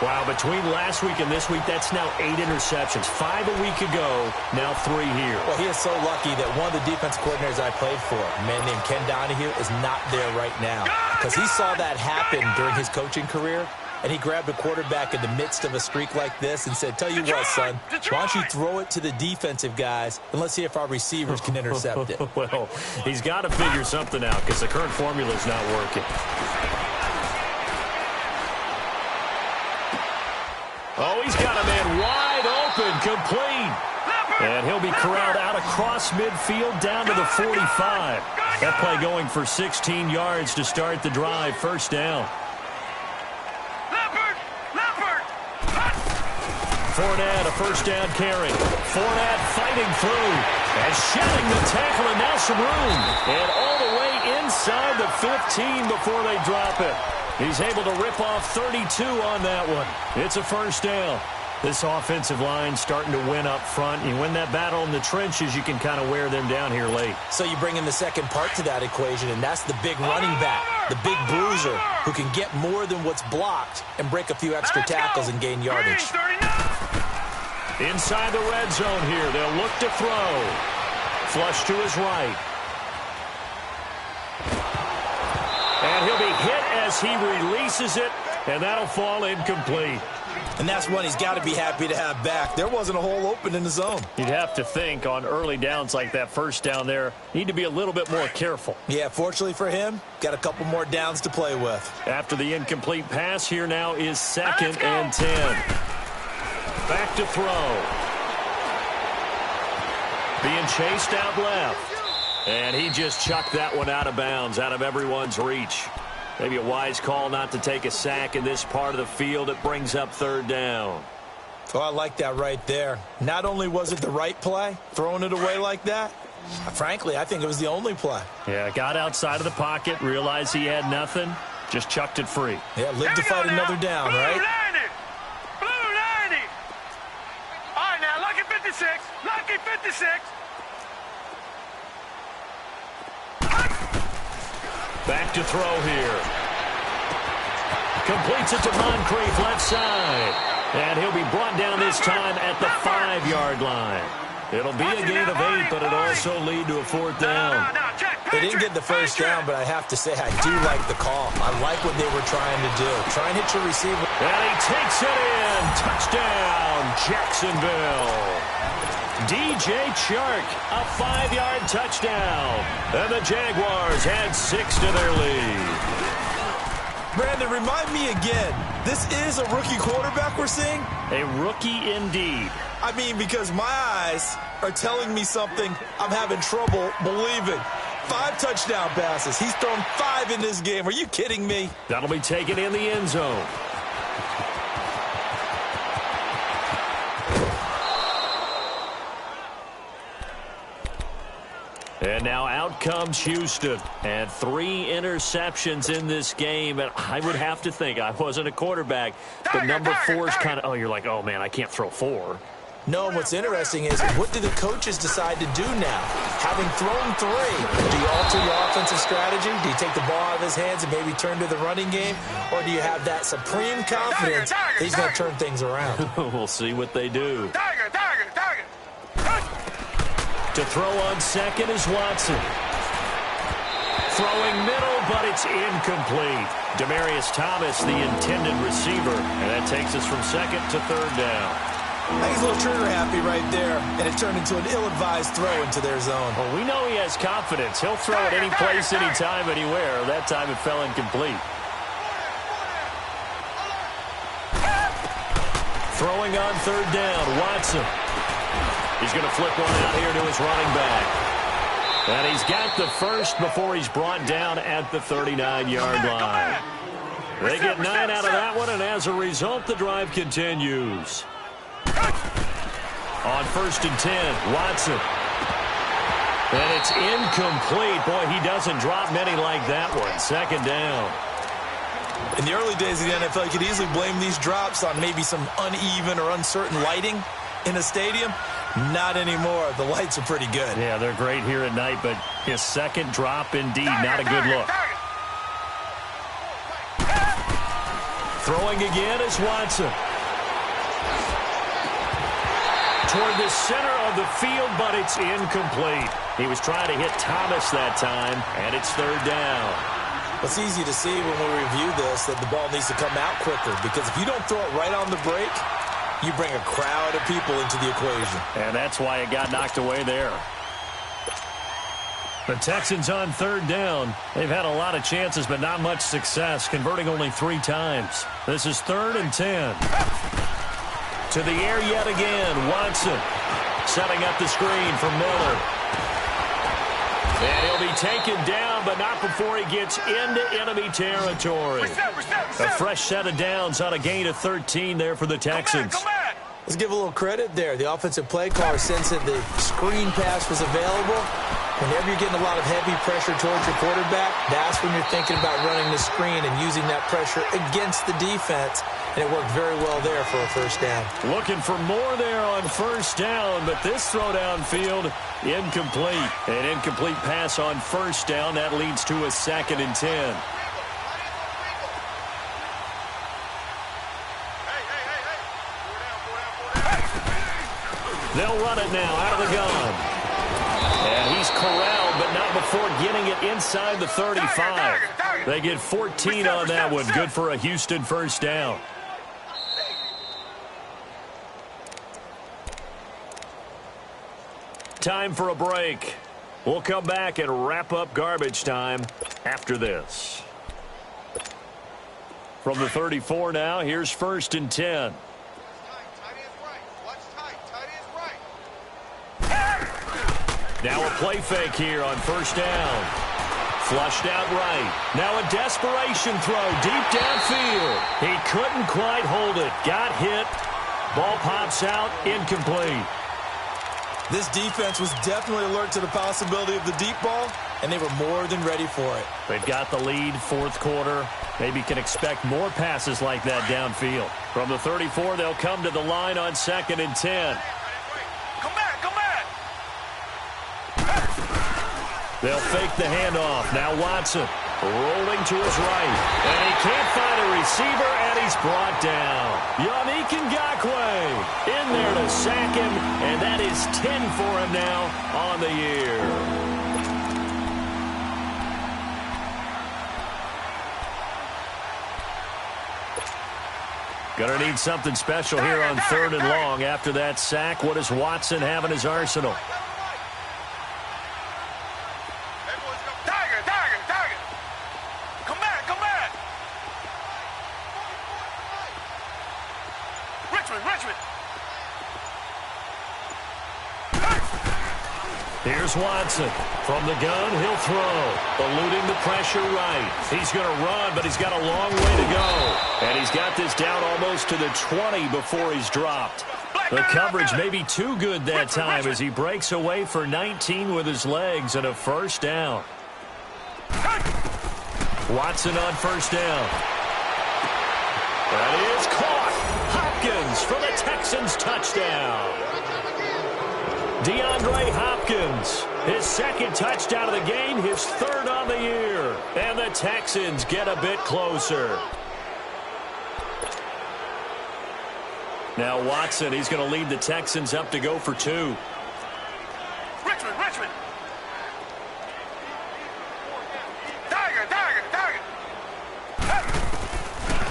Wow, between last week and this week, that's now 8 interceptions. 5 a week ago, now 3 here. Well, he is so lucky that one of the defense coordinators I played for, a man named Ken Donahue, is not there right now. Because he saw that happen during his coaching career, and he grabbed a quarterback in the midst of a streak like this and said, tell you what, son, why don't you throw it to the defensive guys, and let's see if our receivers can intercept it. Well, he's got to figure something out because the current formula is not working. Oh, he's got a man wide open, complete. And he'll be corralled out across midfield down to the 45. That play going for 16 yards to start the drive. First down. Fournette, a first down carry. Fournette fighting through and shedding the tackle, and now some room. And all the way inside the 15 before they drop it. He's able to rip off 32 on that one. It's a first down. This offensive line starting to win up front. You win that battle in the trenches, you can kind of wear them down here late. So you bring in the second part to that equation, and that's the big running back, the big bruiser, who can get more than what's blocked and break a few extra tackles and gain yardage. Inside the red zone here, they'll look to throw. Flush to his right. And he'll be hit as he releases it, and that'll fall incomplete. And that's one he's got to be happy to have back. There wasn't a hole open in the zone. You'd have to think on early downs like that first down there, need to be a little bit more careful. Yeah, fortunately for him, got a couple more downs to play with. After the incomplete pass, here now is 2nd and 10. Back to throw. Being chased out left. And he just chucked that one out of bounds, out of everyone's reach. Maybe a wise call not to take a sack in this part of the field. It brings up 3rd down. Oh, I like that right there. Not only was it the right play, throwing it away like that, frankly, I think it was the only play. Yeah, got outside of the pocket, realized he had nothing, just chucked it free. Yeah, lived to fight another down, Blue right? 90. Blue 90. All right, now, lucky 56. Lucky 56. Back to throw here. Completes it to Moncrief, left side. And he'll be brought down this time at the 5-yard line. It'll be a gain of 8, but it'll also lead to a 4th down. They didn't get the first down, but I have to say I do like the call. I like what they were trying to do. Try and hit your receiver. And he takes it in. Touchdown, Jacksonville. DJ Chark, a 5-yard touchdown. And the Jaguars add 6 to their lead. Brandon, remind me again, this is a rookie quarterback we're seeing? A rookie indeed. I mean, because my eyes are telling me something I'm having trouble believing. 5 touchdown passes. He's thrown 5 in this game. Are you kidding me? That'll be taken in the end zone. And now out comes Houston. And 3 interceptions in this game. And I would have to think, I wasn't a quarterback, but number 4 is kind of, you're like, oh, man, I can't throw 4. No, what's interesting is what do the coaches decide to do now? Having thrown 3, do you alter your offensive strategy? Do you take the ball out of his hands and maybe turn to the running game? Or do you have that supreme confidence that he's going to turn things around? We'll see what they do. To throw on 2nd is Watson. Throwing middle, but it's incomplete. Demaryius Thomas, the intended receiver. And that takes us from 2nd to 3rd down. I think he's a little trigger happy right there, and it turned into an ill-advised throw into their zone. Well, we know he has confidence. He'll throw it any place, anytime, anywhere. That time it fell incomplete. Throwing on 3rd down, Watson. He's going to flip one out here to his running back. And he's got the first before he's brought down at the 39-yard line. They get 9 out of that one, and as a result, the drive continues. On 1st and 10, Watson. And it's incomplete. Boy, he doesn't drop many like that one. 2nd down. In the early days of the NFL, you could easily blame these drops on maybe some uneven or uncertain lighting in a stadium. Not anymore. The lights are pretty good. Yeah, they're great here at night, but his 2nd drop, indeed, not a good look. Throwing again is Watson. Toward the center of the field, but it's incomplete. He was trying to hit Thomas that time, and it's 3rd down. It's easy to see when we review this that the ball needs to come out quicker, because if you don't throw it right on the break, you bring a crowd of people into the equation. And that's why it got knocked away there. The Texans on 3rd down. They've had a lot of chances, but not much success, converting only 3 times. This is 3rd and 10. To the air yet again, Watson setting up the screen for Miller. And he'll be taken down, but not before he gets into enemy territory. A fresh set of downs on a gain of 13 there for the Texans. Let's give a little credit there. The offensive play caller sensed that the screen pass was available. Whenever you're getting a lot of heavy pressure towards your quarterback, that's when you're thinking about running the screen and using that pressure against the defense. And it worked very well there for a 1st down. Looking for more there on 1st down, but this throw downfield, incomplete. An incomplete pass on 1st down. That leads to a 2nd and 10. They'll run it now out of the gun. And he's corralled, but not before getting it inside the 35. They get 14 on that one. Good for a Houston 1st down. Time for a break. We'll come back and wrap up garbage time after this. From the 34 now, here's 1st and 10. Now a play fake here on 1st down. Flushed out right. Now a desperation throw deep downfield. He couldn't quite hold it. Got hit. Ball pops out. Incomplete. This defense was definitely alert to the possibility of the deep ball, and they were more than ready for it. They've got the lead, 4th quarter. Maybe can expect more passes like that downfield. From the 34, they'll come to the line on 2nd and 10. Come back, come back. They'll fake the handoff. Now Watson rolling to his right. And he can't find a receiver, and he's brought down. Yannick Ngakoue in there to sack him, and that is 10 for him now on the year. Gonna need something special here on 3rd and long. After that sack, what does Watson have in his arsenal? Here's Watson. From the gun, he'll throw. Eluding the pressure right. He's going to run, but he's got a long way to go. And he's got this down almost to the 20 before he's dropped. The coverage may be too good that time as he breaks away for 19 with his legs and a 1st down. Watson on 1st down. That is caught. Hopkins for the Texans touchdown. DeAndre Hopkins, his 2nd touchdown of the game, his 3rd on the year. And the Texans get a bit closer. Now Watson, he's going to lead the Texans up to go for 2. Richmond. Tiger.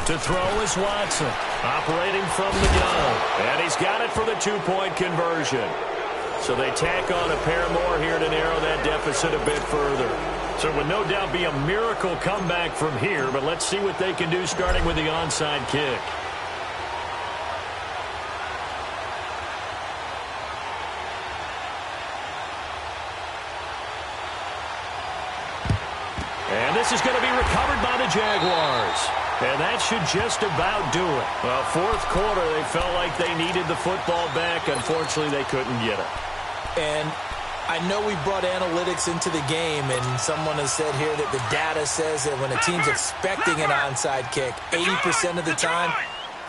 To throw is Watson, operating from the gun. And he's got it for the 2-point conversion. So they tack on a pair more here to narrow that deficit a bit further. So it would no doubt be a miracle comeback from here, but let's see what they can do starting with the onside kick. And this is going to be recovered by the Jaguars. And that should just about do it. Well, 4th quarter, they felt like they needed the football back. Unfortunately, they couldn't get it. And I know we brought analytics into the game, and someone has said here that the data says that when a team's expecting an onside kick, 80% of the time,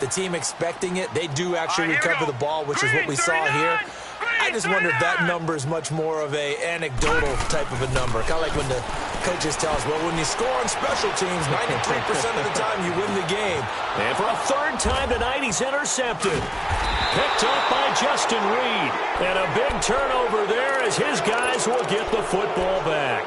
the team expecting it, they do actually recover the ball, which is what we saw here. I just wonder if that number is much more of a anecdotal type of a number. Kind of like when the coaches tell us, well, when you score on special teams, 93% of the time you win the game. And for a 3rd time tonight, he's intercepted. Picked up by Justin Reed. And a big turnover there as his guys will get the football back.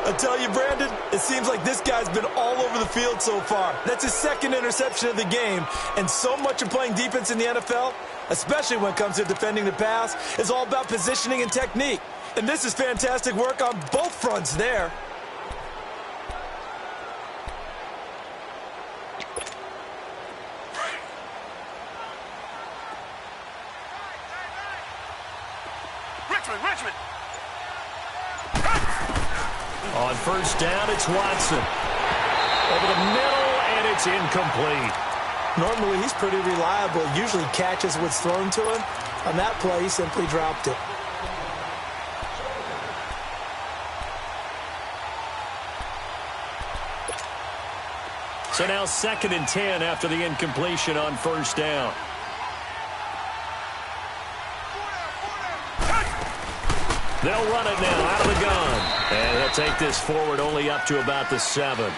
I tell you, Brandon, it seems like this guy's been all over the field so far. That's his 2nd interception of the game. And so much of playing defense in the NFL, especially when it comes to defending the pass, is all about positioning and technique. And this is fantastic work on both fronts there. Richmond. On 1st down, it's Watson. Over the middle, and it's incomplete. Normally, he's pretty reliable. Usually catches what's thrown to him. On that play, he simply dropped it. So now 2nd and 10 after the incompletion on 1st down. They'll run it now out of the gun. And they'll take this forward only up to about the 7.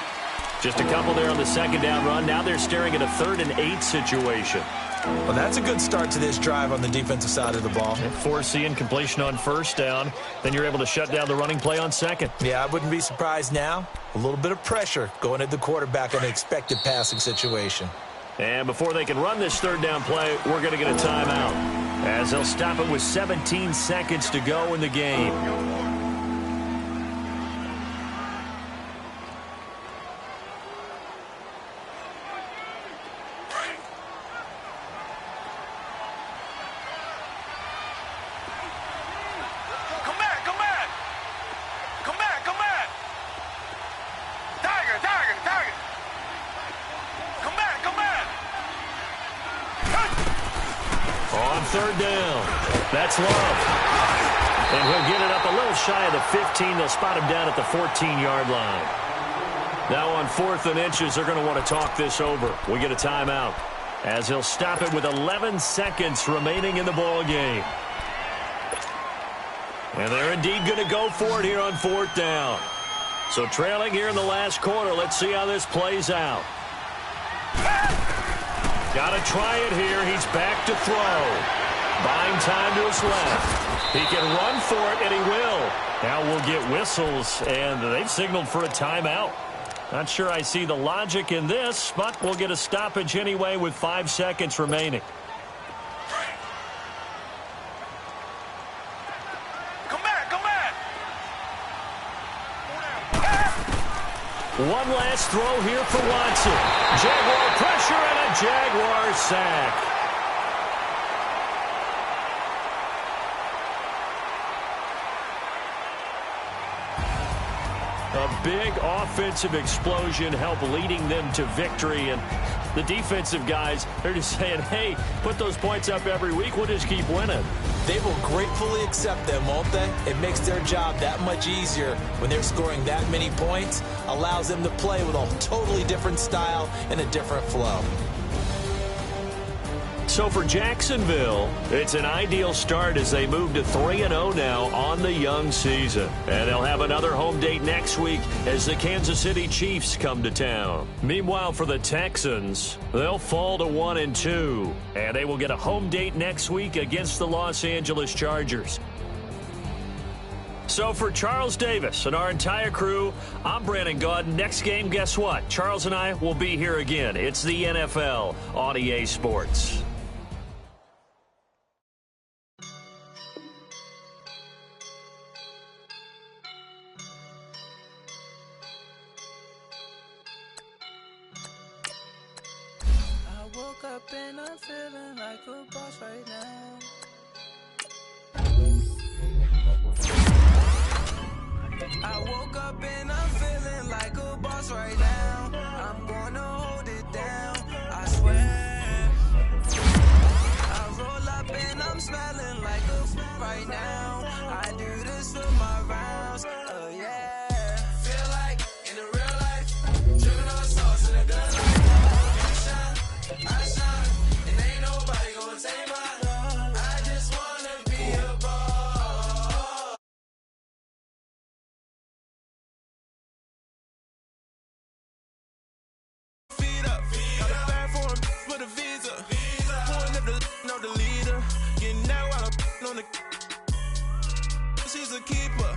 Just a couple there on the 2nd down run. Now they're staring at a 3rd and 8 situation. Well, that's a good start to this drive on the defensive side of the ball. Force the incompletion on 1st down. Then you're able to shut down the running play on 2nd. Yeah, I wouldn't be surprised now. A little bit of pressure going at the quarterback on an expected passing situation. And before they can run this 3rd down play, we're going to get a timeout. as they'll stop it with 17 seconds to go in the game. Third down. That's Love. And he'll get it up a little shy of the 15. They'll spot him down at the 14-yard line. Now on 4th and inches, they're going to want to talk this over. We get a timeout as he'll stop it with 11 seconds remaining in the ball game. And they're indeed going to go for it here on 4th down. So trailing here in the last quarter. Let's see how this plays out. Got to try it here. He's back to throw. Buying time to his left. He can run for it, and he will. Now we'll get whistles, and they've signaled for a timeout. Not sure I see the logic in this, but we'll get a stoppage anyway with 5 seconds remaining. Come back. One last throw here for Watson. Jaguar pressure and a Jaguar sack. A big offensive explosion helped leading them to victory. And the defensive guys, they're just saying, hey, put those points up every week. We'll just keep winning. They will gratefully accept them, won't they? It makes their job that much easier when they're scoring that many points. Allows them to play with a totally different style and a different flow. So for Jacksonville, it's an ideal start as they move to 3-0 now on the young season. And they'll have another home date next week as the Kansas City Chiefs come to town. Meanwhile, for the Texans, they'll fall to 1-2. And they will get a home date next week against the Los Angeles Chargers. So for Charles Davis and our entire crew, I'm Brandon Gaudin. Next game, guess what? Charles and I will be here again. It's the NFL on EA Sports. Up and I'm feeling like a boss right now. I woke up and I'm feeling like a boss right now. I'm gonna hold it down, I swear. I roll up and I'm smelling like a right now. I do this for my rounds, oh yeah. Feel like in the real life, dripping on sauce in a good life. I shine, and ain't nobody gonna take mine. I just wanna be a boss. Feet up, got a bag for him with a visa. Pulling up the leader. Getting that while I'm on the. She's a keeper.